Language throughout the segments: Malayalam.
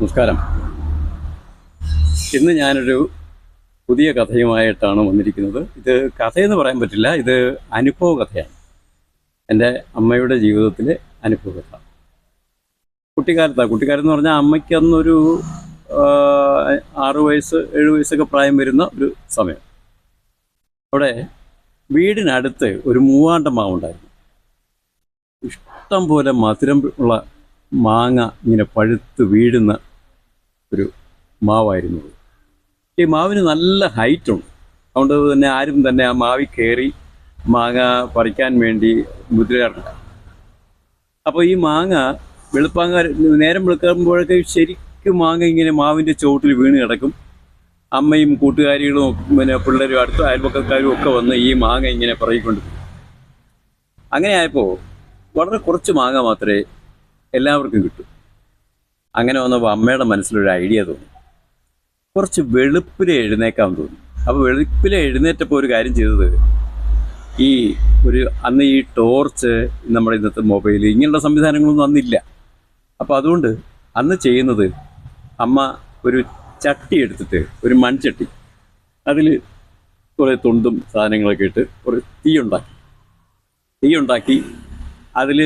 നമസ്കാരം. ഇന്ന് ഞാനൊരു പുതിയ കഥയുമായിട്ടാണ് വന്നിരിക്കുന്നത്. ഇത് കഥയെന്ന് പറയാൻ പറ്റില്ല, ഇത് അനുഭവ കഥയാണ്. എൻ്റെ അമ്മയുടെ ജീവിതത്തിലെ അനുഭവ കഥ. കുട്ടിക്കാലത്ത് പറഞ്ഞാൽ അമ്മയ്ക്ക് അന്നൊരു 6 വയസ്സ് 7 വയസ്സൊക്കെ പ്രായം വരുന്ന ഒരു സമയം. അവിടെ വീടിനടുത്ത് ഒരു മൂവാണ്ട മാവുണ്ടായിരുന്നു. ഇഷ്ടം പോലെ മധുരം ഉള്ള മാങ്ങ ഇങ്ങനെ പഴുത്ത് വീഴുന്ന ഒരു മാവായിരുന്നു. ഈ മാവിന് നല്ല ഹൈറ്റുണ്ട്. അതുകൊണ്ട് തന്നെ ആരും തന്നെ ആ മാവിൽ കയറി മാങ്ങ പറിക്കാൻ വേണ്ടി മുതിരാറില്ല. അപ്പോൾ ഈ മാങ്ങ നേരം വെളുക്കുമ്പോഴൊക്കെ ശരിക്കും മാങ്ങ ഇങ്ങനെ മാവിൻ്റെ ചുവട്ടിൽ വീണ് കിടക്കും. അമ്മയും കൂട്ടുകാരികളും പിള്ളേരും അടുത്ത അയൽപക്കക്കാരും ഒക്കെ വന്ന് ഈ മാങ്ങ ഇങ്ങനെ പറയിക്കൊണ്ട് പോകും. അങ്ങനെ ആയപ്പോൾ വളരെ കുറച്ച് മാങ്ങ മാത്രമേ എല്ലാവർക്കും കിട്ടും. അങ്ങനെ വന്നപ്പോൾ അമ്മയുടെ മനസ്സിലൊരു ഐഡിയ തോന്നി, കുറച്ച് വെളുപ്പിലെ എഴുന്നേക്കാൻ തോന്നി. അപ്പോൾ വെളുപ്പിലെ എഴുന്നേറ്റപ്പോൾ ഒരു കാര്യം ചെയ്തത്, അന്ന് ഈ ടോർച്ച്, നമ്മുടെ ഇന്നത്തെ മൊബൈൽ, ഇങ്ങനെയുള്ള സംവിധാനങ്ങളൊന്നും അന്നില്ല. അപ്പോൾ അതുകൊണ്ട് അന്ന് ചെയ്യുന്നത്, അമ്മ ഒരു ചട്ടി എടുത്തിട്ട്, ഒരു മൺചട്ടി, അതിൽ കുറേ തൊണ്ടും സാധനങ്ങളൊക്കെ ഇട്ട് കുറേ തീ ഉണ്ടാക്കി അതിൽ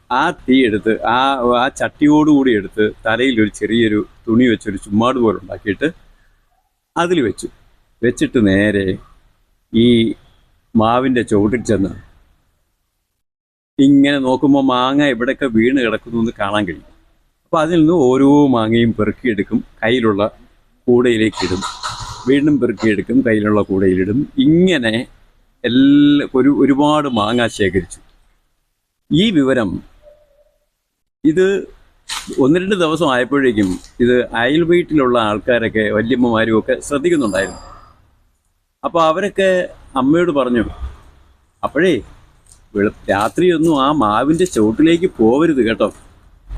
ആ തീ എടുത്ത് ആ ചട്ടിയോടുകൂടി എടുത്ത് തലയിൽ ഒരു ചെറിയൊരു തുണി വെച്ചൊരു ചുമ്മാട് പോലെ ഉണ്ടാക്കിയിട്ട് അതിൽ വെച്ചിട്ട് നേരെ ഈ മാവിൻ്റെ ചുവട്ടിൽ ചെന്ന് ഇങ്ങനെ നോക്കുമ്പോൾ മാങ്ങ എവിടെയൊക്കെ വീണ് കിടക്കുന്നു എന്ന് കാണാൻ കഴിയും. അപ്പോൾ അതിൽ നിന്ന് ഓരോ മാങ്ങയും പെറുക്കിയെടുക്കും, കയ്യിലുള്ള കൂടയിലേക്കിടും, വീണ്ടും പെറുക്കിയെടുക്കും, കയ്യിലുള്ള കൂടയിലിടും. ഇങ്ങനെ ഒരുപാട് മാങ്ങ ശേഖരിച്ചു. ഈ വിവരം ഇത് 1-2 ദിവസം ആയപ്പോഴേക്കും ഇത് അയൽ വീട്ടിലുള്ള ആൾക്കാരൊക്കെ, വല്യമ്മമാരും ഒക്കെ ശ്രദ്ധിക്കുന്നുണ്ടായിരുന്നു. അപ്പോൾ അവരൊക്കെ അമ്മയോട് പറഞ്ഞു, അപ്പോഴേ രാത്രിയൊന്നും ആ മാവിൻ്റെ ചുവട്ടിലേക്ക് പോവരുത് കേട്ടോ,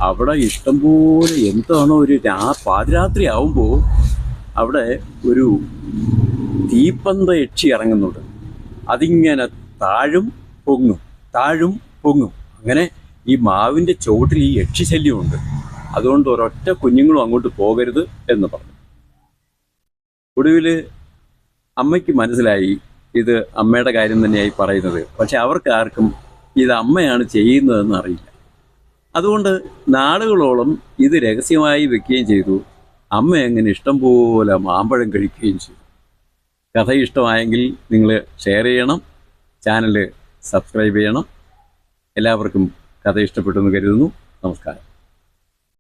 അവിടെ ഇഷ്ടംപോലെ എന്താണോ പാതിരാത്രി ആവുമ്പോൾ അവിടെ ഒരു തീപ്പന്ത യക്ഷി ഇറങ്ങുന്നുണ്ട്. അതിങ്ങനെ താഴും പൊങ്ങും. അങ്ങനെ ഈ മാവിൻ്റെ ചുവട്ടിൽ ഈ യക്ഷിശല്യമുണ്ട്, അതുകൊണ്ട് ഒരൊറ്റ കുഞ്ഞുങ്ങളും അങ്ങോട്ട് പോകരുത് എന്ന് പറഞ്ഞു. ഒടുവിൽ അമ്മയ്ക്ക് മനസ്സിലായി ഇത് അമ്മയുടെ കാര്യം തന്നെയായി പറയുന്നത്. പക്ഷെ അവർക്ക് ആർക്കും ഇത് അമ്മയാണ് ചെയ്യുന്നതെന്ന് അറിയില്ല. അതുകൊണ്ട് നാളുകളോളം ഇത് രഹസ്യമായി വെക്കുകയും ചെയ്തു. അമ്മ അങ്ങനെ ഇഷ്ടം പോലെ മാമ്പഴം കഴിക്കുകയും ചെയ്തു. കഥ ഇഷ്ടമായെങ്കിൽ നിങ്ങൾ ഷെയർ ചെയ്യണം, ചാനൽ സബ്സ്ക്രൈബ് ചെയ്യണം. എല്ലാവർക്കും കഥ ഇഷ്ടപ്പെട്ടെന്ന് കരുതുന്നു. നമസ്കാരം.